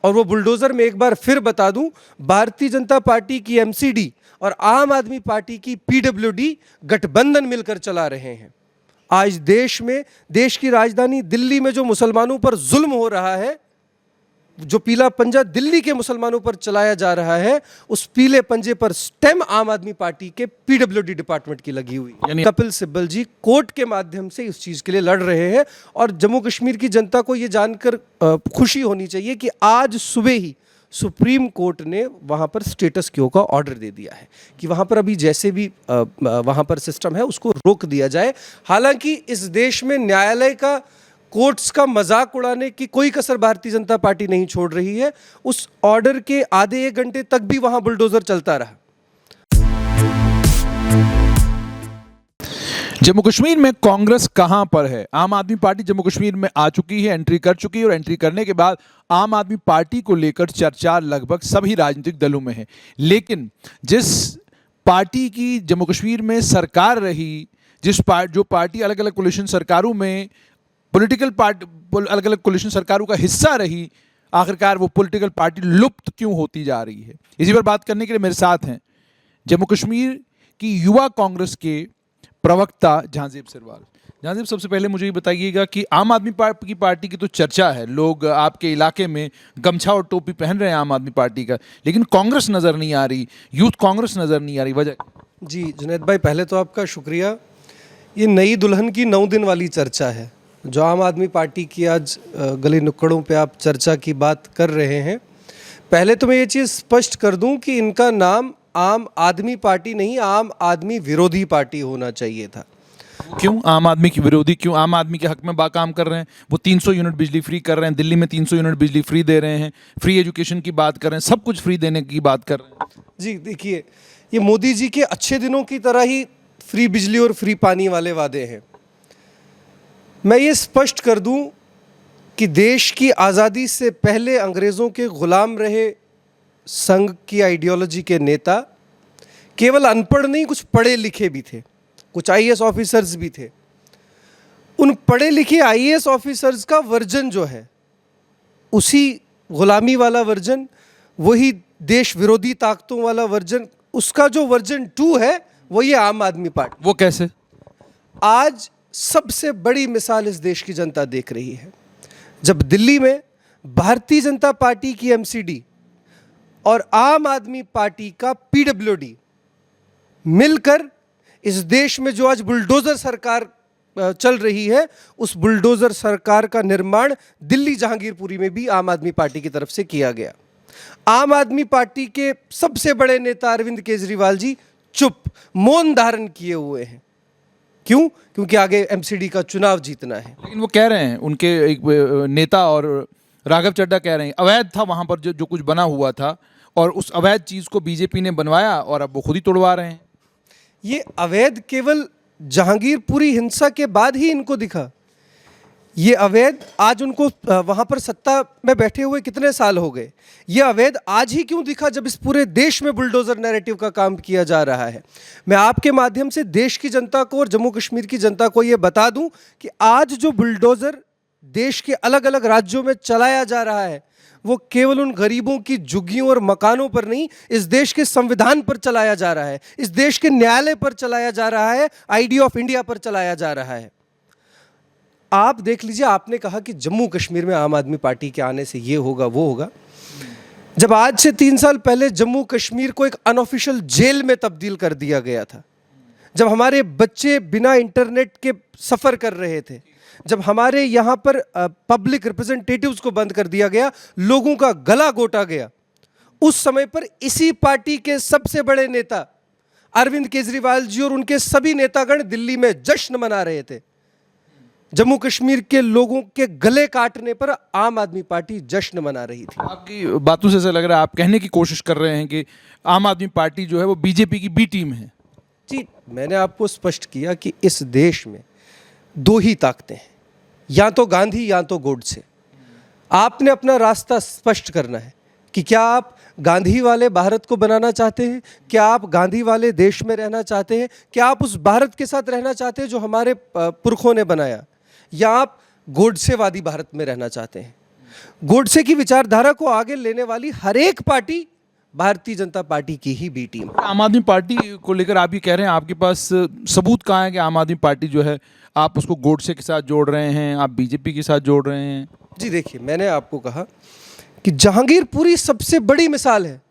और वो बुलडोजर में एक बार फिर बता दूं, भारतीय जनता पार्टी की एमसीडी और आम आदमी पार्टी की पीडब्ल्यूडी गठबंधन मिलकर चला रहे हैं। आज देश में, देश की राजधानी दिल्ली में जो मुसलमानों पर जुल्म हो रहा है, जो पीला पंजा दिल्ली के मुसलमानों पर चलाया जा रहा है, उस पीले पंजे पर स्टेम आम आदमी पार्टी के पीडब्ल्यूडी डिपार्टमेंट की लगी हुई। यानी कपिल सिब्बल जी कोर्ट के माध्यम से इस चीज के लिए लड़ रहे हैं। और जम्मू कश्मीर की जनता को यह जानकर खुशी होनी चाहिए कि आज सुबह ही सुप्रीम कोर्ट ने वहां पर स्टेटस क्यो का ऑर्डर दे दिया है कि वहां पर अभी जैसे भी वहां पर सिस्टम है उसको रोक दिया जाए। हालांकि इस देश में न्यायालय का, कोर्ट्स का मजाक उड़ाने की कोई कसर भारतीय जनता पार्टी नहीं छोड़ रही है। उस ऑर्डर के आधे एक घंटे तक भी वहां बुलडोजर चलता रहा। जम्मू कश्मीर में कांग्रेस कहां पर है? आम आदमी पार्टी जम्मू कश्मीर में आ चुकी है, एंट्री कर चुकी है, और एंट्री करने के बाद आम आदमी पार्टी को लेकर चर्चा लगभग सभी राजनीतिक दलों में है। लेकिन जिस पार्टी की जम्मू कश्मीर में सरकार रही, जो पार्टी अलग अलग कोलिशन सरकारों में अलग अलग कोलिशन सरकारों का हिस्सा रही, आखिरकार वो पॉलिटिकल पार्टी लुप्त क्यों होती जा रही है? इसी पर बात करने के लिए मेरे साथ हैं जम्मू कश्मीर की युवा कांग्रेस के प्रवक्ता जहांजेब सिरवाल। जहांजेब, सबसे पहले मुझे ये बताइएगा कि आम आदमी पार्टी की तो चर्चा है, लोग आपके इलाके में गमछा और टोपी पहन रहे हैं आम आदमी पार्टी का, लेकिन कांग्रेस नज़र नहीं आ रही, यूथ कांग्रेस नज़र नहीं आ रही, वजह? जी जुनैद भाई, पहले तो आपका शुक्रिया। ये नई दुल्हन की 9 दिन वाली चर्चा है जो आम आदमी पार्टी की आज गली नुक्कड़ों पे आप चर्चा की बात कर रहे हैं। पहले तो मैं ये चीज़ स्पष्ट कर दूं कि इनका नाम आम आदमी पार्टी नहीं, आम आदमी विरोधी पार्टी होना चाहिए था। क्यों आम आदमी की विरोधी? क्यों? आम आदमी के हक में काम कर रहे हैं, वो 300 यूनिट बिजली फ्री कर रहे हैं, दिल्ली में 300 यूनिट बिजली फ्री दे रहे हैं, फ्री एजुकेशन की बात कर रहे हैं, सब कुछ फ्री देने की बात कर रहे हैं। जी देखिए, ये मोदी जी के अच्छे दिनों की तरह ही फ्री बिजली और फ्री पानी वाले वादे हैं। मैं ये स्पष्ट कर दूं कि देश की आज़ादी से पहले अंग्रेज़ों के गुलाम रहे संघ की आइडियोलॉजी के नेता केवल अनपढ़ नहीं, कुछ पढ़े लिखे भी थे, कुछ आईएएस ऑफिसर्स भी थे। उन पढ़े लिखे आईएएस ऑफिसर्स का वर्जन जो है, उसी गुलामी वाला वर्जन, वही देश विरोधी ताकतों वाला वर्जन, उसका जो वर्जन 2 है वो ये आम आदमी पार्टी। वो कैसे? आज सबसे बड़ी मिसाल इस देश की जनता देख रही है। जब दिल्ली में भारतीय जनता पार्टी की एमसीडी और आम आदमी पार्टी का पीडब्ल्यूडी मिलकर इस देश में जो आज बुलडोजर सरकार चल रही है, उस बुलडोजर सरकार का निर्माण दिल्ली जहांगीरपुरी में भी आम आदमी पार्टी की तरफ से किया गया। आम आदमी पार्टी के सबसे बड़े नेता अरविंद केजरीवाल जी चुप, मौन धारण किए हुए हैं। क्यों? क्योंकि आगे एमसीडी का चुनाव जीतना है। लेकिन वो कह रहे हैं, उनके एक नेता और राघव चड्ढा कह रहे हैं अवैध था वहां पर जो कुछ बना हुआ था, और उस अवैध चीज को बीजेपी ने बनवाया और अब वो खुद ही तोड़वा रहे हैं। ये अवैध केवल जहांगीरपुरी हिंसा के बाद ही इनको दिखा। ये अवैध आज उनको वहाँ पर सत्ता में बैठे हुए कितने साल हो गए, ये अवैध आज ही क्यों दिखा जब इस पूरे देश में बुलडोजर नैरेटिव का काम किया जा रहा है? मैं आपके माध्यम से देश की जनता को और जम्मू कश्मीर की जनता को ये बता दूं कि आज जो बुलडोजर देश के अलग अलग राज्यों में चलाया जा रहा है, वो केवल उन गरीबों की झुग्गियों और मकानों पर नहीं, इस देश के संविधान पर चलाया जा रहा है, इस देश के न्यायालय पर चलाया जा रहा है, आईडी ऑफ इंडिया पर चलाया जा रहा है। आप देख लीजिए, आपने कहा कि जम्मू कश्मीर में आम आदमी पार्टी के आने से ये होगा वो होगा। जब आज से 3 साल पहले जम्मू कश्मीर को एक अनऑफिशियल जेल में तब्दील कर दिया गया था, जब हमारे बच्चे बिना इंटरनेट के सफ़र कर रहे थे, जब हमारे यहाँ पर पब्लिक रिप्रेजेंटेटिव्स को बंद कर दिया गया, लोगों का गला घोटा गया, उस समय पर इसी पार्टी के सबसे बड़े नेता अरविंद केजरीवाल जी और उनके सभी नेतागण दिल्ली में जश्न मना रहे थे। जम्मू कश्मीर के लोगों के गले काटने पर आम आदमी पार्टी जश्न मना रही थी। आपकी बातों से ऐसा लग रहा है आप कहने की कोशिश कर रहे हैं कि आम आदमी पार्टी जो है वो बीजेपी की बी टीम है। जी, मैंने आपको स्पष्ट किया कि इस देश में 2 ही ताकतें हैं, या तो गांधी या तो गोडसे। आपने अपना रास्ता स्पष्ट करना है कि क्या आप गांधी वाले भारत को बनाना चाहते हैं, क्या आप गांधी वाले देश में रहना चाहते हैं, क्या आप उस भारत के साथ रहना चाहते हैं जो हमारे पुरखों ने बनाया, या आप गोडसेवादी भारत में रहना चाहते हैं। गोडसे की विचारधारा को आगे लेने वाली हर एक पार्टी भारतीय जनता पार्टी की ही बी टीम। आम आदमी पार्टी को लेकर आप ये कह रहे हैं, आपके पास सबूत कहाँ है कि आम आदमी पार्टी जो है आप उसको गोडसे के साथ जोड़ रहे हैं, आप बीजेपी के साथ जोड़ रहे हैं? जी देखिए, मैंने आपको कहा कि जहांगीरपुरी सबसे बड़ी मिसाल है।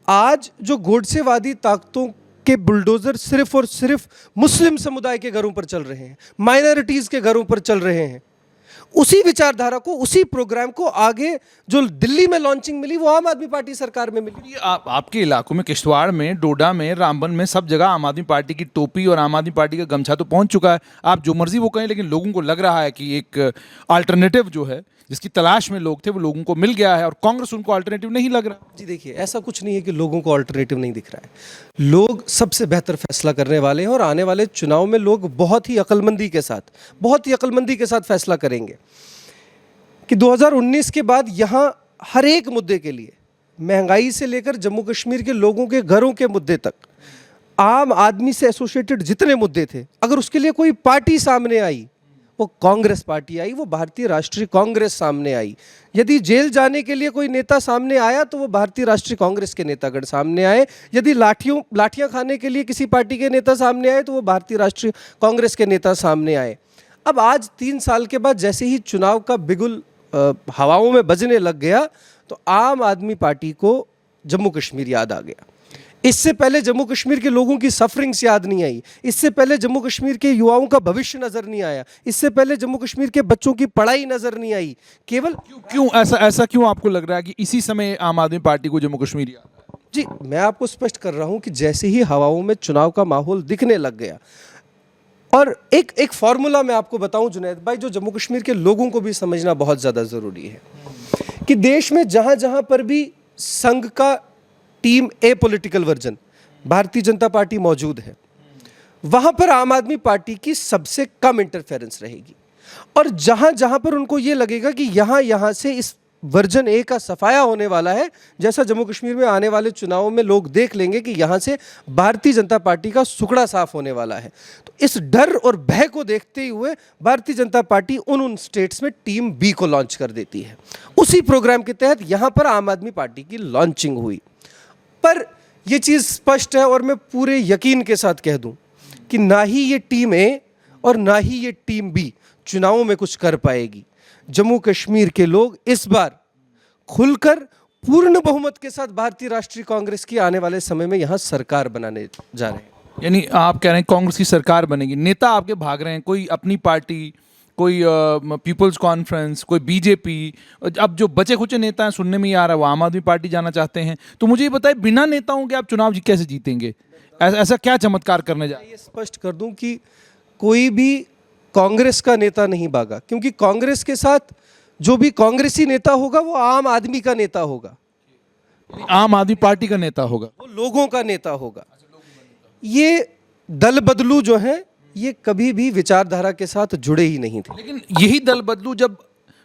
आज जो गोडसेवादी ताकतों के बुलडोजर सिर्फ और सिर्फ मुस्लिम समुदाय के घरों पर चल रहे हैं, माइनॉरिटीज के घरों पर चल रहे हैं, उसी विचारधारा को, उसी प्रोग्राम को आगे जो दिल्ली में लॉन्चिंग मिली वो आम आदमी पार्टी सरकार में मिली। ये आपके इलाकों में, किश्तवाड़ में, डोडा में, रामबन में, सब जगह आम आदमी पार्टी की टोपी और आम आदमी पार्टी का गमछा तो पहुंच चुका है। आप जो मर्जी वो कहें, लेकिन लोगों को लग रहा है कि एक अल्टरनेटिव जो है, जिसकी तलाश में लोग थे, वो लोगों को मिल गया है और कांग्रेस उनको अल्टरनेटिव नहीं लग रहा। जी देखिए, ऐसा कुछ नहीं है कि लोगों को अल्टरनेटिव नहीं दिख रहा है। लोग सबसे बेहतर फैसला करने वाले हैं और आने वाले चुनाव में लोग बहुत ही अक्लमंदी के साथ फैसला करेंगे कि 2019 के बाद यहाँ हर एक मुद्दे के लिए, महंगाई से लेकर जम्मू कश्मीर के लोगों के घरों के मुद्दे तक, आम आदमी से एसोसिएटेड जितने मुद्दे थे, अगर उसके लिए कोई पार्टी सामने आई, वो कांग्रेस पार्टी आई, वो भारतीय राष्ट्रीय कांग्रेस सामने आई। यदि जेल जाने के लिए कोई नेता सामने आया तो वो भारतीय राष्ट्रीय कांग्रेस के नेतागण सामने आए। यदि लाठियां खाने के लिए किसी पार्टी के नेता सामने आए तो वो भारतीय राष्ट्रीय कांग्रेस के नेता सामने आए। अब आज 3 साल के बाद जैसे ही चुनाव का बिगुल हवाओं में बजने लग गया तो आम आदमी पार्टी को जम्मू कश्मीर याद आ गया। इससे पहले जम्मू कश्मीर के लोगों की सफरिंग्स याद नहीं आई, इससे पहले जम्मू कश्मीर के युवाओं का भविष्य नजर नहीं आया, इससे पहले जम्मू कश्मीर के बच्चों की पढ़ाई नजर नहीं आई। केवल क्यों ऐसा क्यों आपको लग रहा है कि इसी समय आम आदमी पार्टी को जम्मू कश्मीर याद आया? जी, मैं आपको स्पष्ट कर रहा हूं कि जैसे ही हवाओं में चुनाव का माहौल दिखने लग गया, और एक फॉर्मूला मैं आपको बताऊं जुनैद भाई, जो जम्मू कश्मीर के लोगों को भी समझना बहुत ज़्यादा ज़रूरी है कि देश में जहां जहां पर भी संघ का टीम ए political version Bharatiya Janata party मौजूद है, वहां पर आम आदमी पार्टी की सबसे कम इंटरफेरेंस रहेगी। और जहां जहां पर उनको ये लगेगा कि यहां से इस वर्जन ए का सफाया होने वाला है, जैसा जम्मू कश्मीर में आने वाले चुनावों में लोग देख लेंगे कि यहां से भारतीय जनता पार्टी का सुकड़ा साफ होने वाला है, तो इस डर और भय को देखते हुए भारतीय जनता पार्टी उन स्टेट्स में टीम बी को लॉन्च कर देती है। उसी प्रोग्राम के तहत यहां पर आम आदमी पार्टी की लॉन्चिंग हुई। पर यह चीज़ स्पष्ट है और मैं पूरे यकीन के साथ कह दूं कि ना ही ये टीम ए और ना ही ये टीम बी चुनावों में कुछ कर पाएगी। जम्मू कश्मीर के लोग इस बार खुलकर पूर्ण बहुमत के साथ भारतीय राष्ट्रीय कांग्रेस की आने वाले समय में यहां सरकार बनाने जा रहे हैं। यानी आप कह रहे हैं कांग्रेस की सरकार बनेगी। नेता आपके भाग रहे हैं, कोई अपनी पार्टी, कोई पीपल्स कॉन्फ्रेंस, कोई बीजेपी। अब जो बचे खुचे नेता हैं, सुनने में ही आ रहा है वो आम आदमी पार्टी जाना चाहते हैं। तो मुझे ये बताइए, बिना नेताओं के आप चुनाव कैसे जीतेंगे? ऐसा क्या चमत्कार करने जा रहे हैं? ये स्पष्ट कर दूं कि कोई भी कांग्रेस का नेता नहीं भागा, क्योंकि कांग्रेस के साथ जो भी कांग्रेसी नेता होगा वो आम आदमी का नेता होगा, आम आदमी पार्टी का नेता होगा, वो लोगों का नेता होगा। ये दल बदलू जो है ये कभी भी विचारधारा के साथ जुड़े ही नहीं थे। लेकिन यही दल बदलू, जब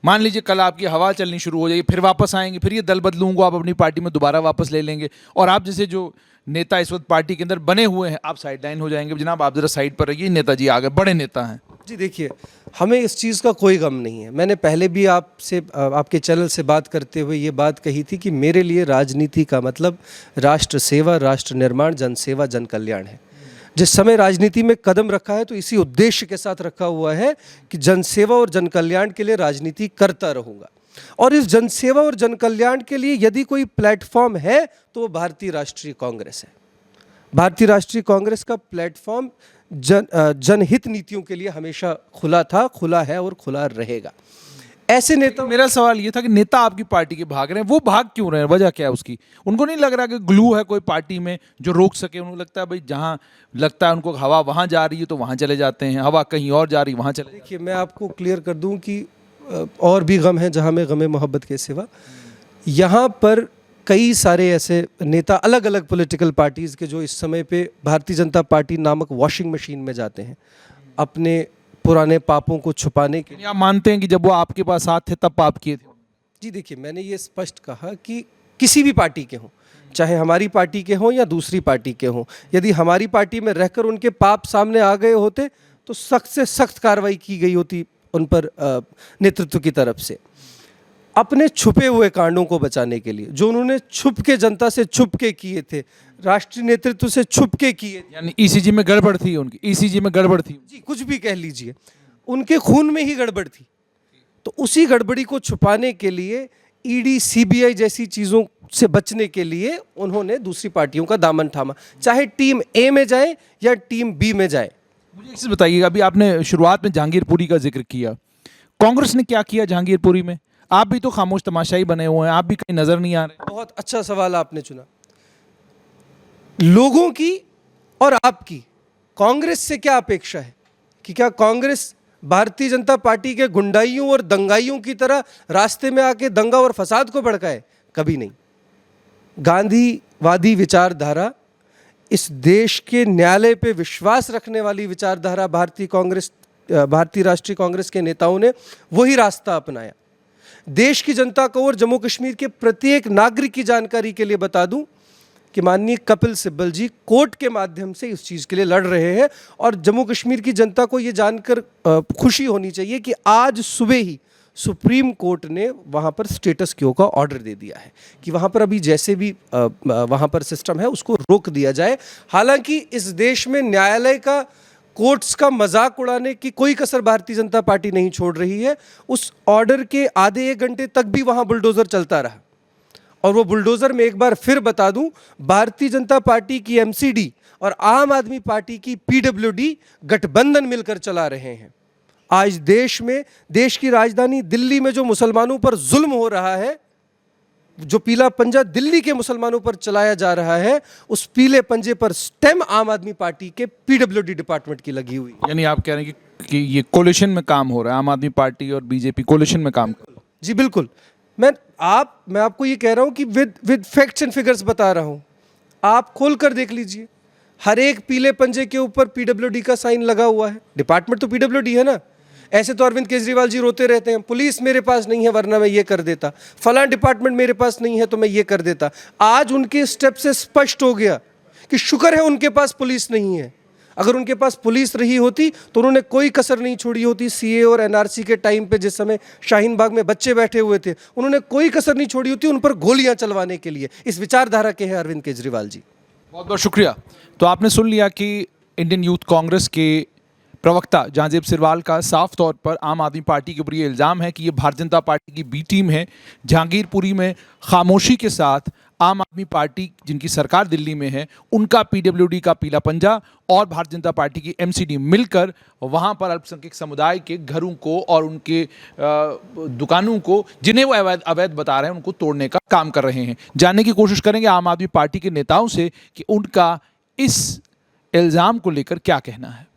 मान लीजिए कल आपकी हवा चलनी शुरू हो जाएगी, फिर वापस आएंगे, फिर ये दल बदलूं को आप अपनी पार्टी में दोबारा वापस ले लेंगे और आप जैसे जो नेता इस वक्त पार्टी के अंदर बने हुए हैं, आप साइडलाइन हो जाएंगे। जनाब आप जरा साइड पर रहिए, नेताजी आ गए, बड़े नेता हैं। जी देखिए, हमें इस चीज़ का कोई गम नहीं है। मैंने पहले भी आपसे, आपके चैनल से बात करते हुए ये बात कही थी कि मेरे लिए राजनीति का मतलब राष्ट्र सेवा, राष्ट्र निर्माण, जन सेवा, जन कल्याण है। जिस समय राजनीति में कदम रखा है तो इसी उद्देश्य के साथ रखा हुआ है कि जन सेवा और जन कल्याण के लिए राजनीति करता रहूँगा। और इस जन सेवा और जन कल्याण के लिए यदि कोई प्लेटफॉर्म है तो वो भारतीय राष्ट्रीय कांग्रेस है। भारतीय राष्ट्रीय कांग्रेस का प्लेटफॉर्म जनहित नीतियों के लिए हमेशा खुला था, खुला है और खुला रहेगा। ऐसे नेता, मेरा सवाल ये था कि नेता आपकी पार्टी के भाग रहे हैं, वो भाग क्यों रहे हैं? वजह क्या है उसकी? उनको नहीं लग रहा कि ग्लू है कोई पार्टी में जो रोक सके? उनको लगता है भाई जहां लगता है उनको हवा वहां जा रही है तो वहां चले जाते हैं, हवा कहीं और जा रही है वहां चले। देखिए, मैं आपको क्लियर कर दूं कि और भी गम है जहां में गम मोहब्बत के सिवा। यहाँ पर कई सारे ऐसे नेता अलग अलग पॉलिटिकल पार्टीज़ के जो इस समय पे भारतीय जनता पार्टी नामक वॉशिंग मशीन में जाते हैं अपने पुराने पापों को छुपाने के लिए। आप मानते हैं कि जब वो आपके पास साथ थे तब पाप किए थे? जी देखिए, मैंने ये स्पष्ट कहा कि किसी भी पार्टी के हों, चाहे हमारी पार्टी के हों या दूसरी पार्टी के हों, यदि हमारी पार्टी में रहकर उनके पाप सामने आ गए होते तो सख्त से सख्त कार्रवाई की गई होती उन पर नेतृत्व की तरफ से। अपने छुपे हुए कांडों को बचाने के लिए, जो उन्होंने छुप के जनता से छुप के किए थे, राष्ट्रीय नेतृत्व से छुप के किए थे, यानी ईसीजी में गड़बड़ थी उनकी, ईसीजी में गड़बड़ थी। जी कुछ भी कह लीजिए, उनके खून में ही गड़बड़ थी। तो उसी गड़बड़ी को छुपाने के लिए ईडी सीबीआई जैसी चीज़ों से बचने के लिए उन्होंने दूसरी पार्टियों का दामन थामा, चाहे टीम ए में जाए या टीम बी में जाए। मुझे एक चीज़ बताइएगा, अभी आपने शुरुआत में जहांगीरपुरी का जिक्र किया, कांग्रेस ने क्या किया जहांगीरपुरी में? आप भी तो खामोश तमाशाई बने हुए हैं, आप भी कहीं नजर नहीं आ रहे। बहुत अच्छा सवाल आपने चुना। लोगों की और आपकी कांग्रेस से क्या अपेक्षा है कि क्या कांग्रेस भारतीय जनता पार्टी के गुंडाइयों और दंगाइयों की तरह रास्ते में आके दंगा और फसाद को भड़काए? कभी नहीं। गांधीवादी विचारधारा, इस देश के न्यायालय पे विश्वास रखने वाली विचारधारा भारतीय राष्ट्रीय कांग्रेस के नेताओं ने वही रास्ता अपनाया। देश की जनता को और जम्मू कश्मीर के प्रत्येक नागरिक की जानकारी के लिए बता दूं कि माननीय कपिल सिब्बल जी कोर्ट के माध्यम से इस चीज़ के लिए लड़ रहे हैं, और जम्मू कश्मीर की जनता को ये जानकर खुशी होनी चाहिए कि आज सुबह ही सुप्रीम कोर्ट ने वहाँ पर स्टेटस क्यो का ऑर्डर दे दिया है कि वहाँ पर अभी जैसे भी वहाँ पर सिस्टम है उसको रोक दिया जाए। हालांकि इस देश में न्यायालय का, कोर्ट्स का मजाक उड़ाने की कोई कसर भारतीय जनता पार्टी नहीं छोड़ रही है। उस ऑर्डर के आधे एक घंटे तक भी वहाँ बुलडोज़र चलता रहा, और वो बुलडोज़र में एक बार फिर बता दूं, भारतीय जनता पार्टी की एमसीडी और आम आदमी पार्टी की पीडब्ल्यूडी गठबंधन मिलकर चला रहे हैं। आज देश में, देश की राजधानी दिल्ली में जो मुसलमानों पर जुल्म हो रहा है, जो पीला पंजा दिल्ली के मुसलमानों पर चलाया जा रहा है, उस पीले पंजे पर स्टेम आम आदमी पार्टी के पीडब्ल्यूडी डिपार्टमेंट की लगी हुई। यानी आप कह रहे हैं कि ये कोलिशन में काम हो रहा है, आम आदमी पार्टी और बीजेपी कोलिशन में काम कर रहा है। जी बिल्कुल। मैं आपको ये कह रहा हूं कि विद फैक्ट्स एंड फिगर्स बता रहा हूं। आप खोल कर देख लीजिए, हर एक पीले पंजे के ऊपर पीडब्ल्यूडी का साइन लगा हुआ है। डिपार्टमेंट तो पीडब्ल्यूडी है ना। ऐसे तो अरविंद केजरीवाल जी रोते रहते हैं, पुलिस मेरे पास नहीं है वरना मैं ये कर देता, फलां डिपार्टमेंट मेरे पास नहीं है तो मैं ये कर देता। आज उनके स्टेप से स्पष्ट हो गया कि शुक्र है उनके पास पुलिस नहीं है। अगर उनके पास पुलिस रही होती तो उन्होंने कोई कसर नहीं छोड़ी होती। सीए और एनआरसी के टाइम पे जिस समय शाहीन बाग में बच्चे बैठे हुए थे, उन्होंने कोई कसर नहीं छोड़ी होती उन पर गोलियां चलवाने के लिए। इस विचारधारा के हैं अरविंद केजरीवाल जी। बहुत बहुत शुक्रिया। तो आपने सुन लिया कि इंडियन यूथ कांग्रेस के प्रवक्ता जहांगीर सिरवाल का साफ तौर पर आम आदमी पार्टी के ऊपर ये इल्ज़ाम है कि ये भारतीय जनता पार्टी की बी टीम है। जहांगीरपुरी में खामोशी के साथ आम आदमी पार्टी, जिनकी सरकार दिल्ली में है, उनका पीडब्ल्यूडी का पीला पंजा और भारतीय जनता पार्टी की एमसीडी मिलकर वहाँ पर अल्पसंख्यक समुदाय के घरों को और उनके दुकानों को, जिन्हें वो अवैध बता रहे हैं, उनको तोड़ने का काम कर रहे हैं। जानने की कोशिश करेंगे आम आदमी पार्टी के नेताओं से कि उनका इस इल्ज़ाम को लेकर क्या कहना है।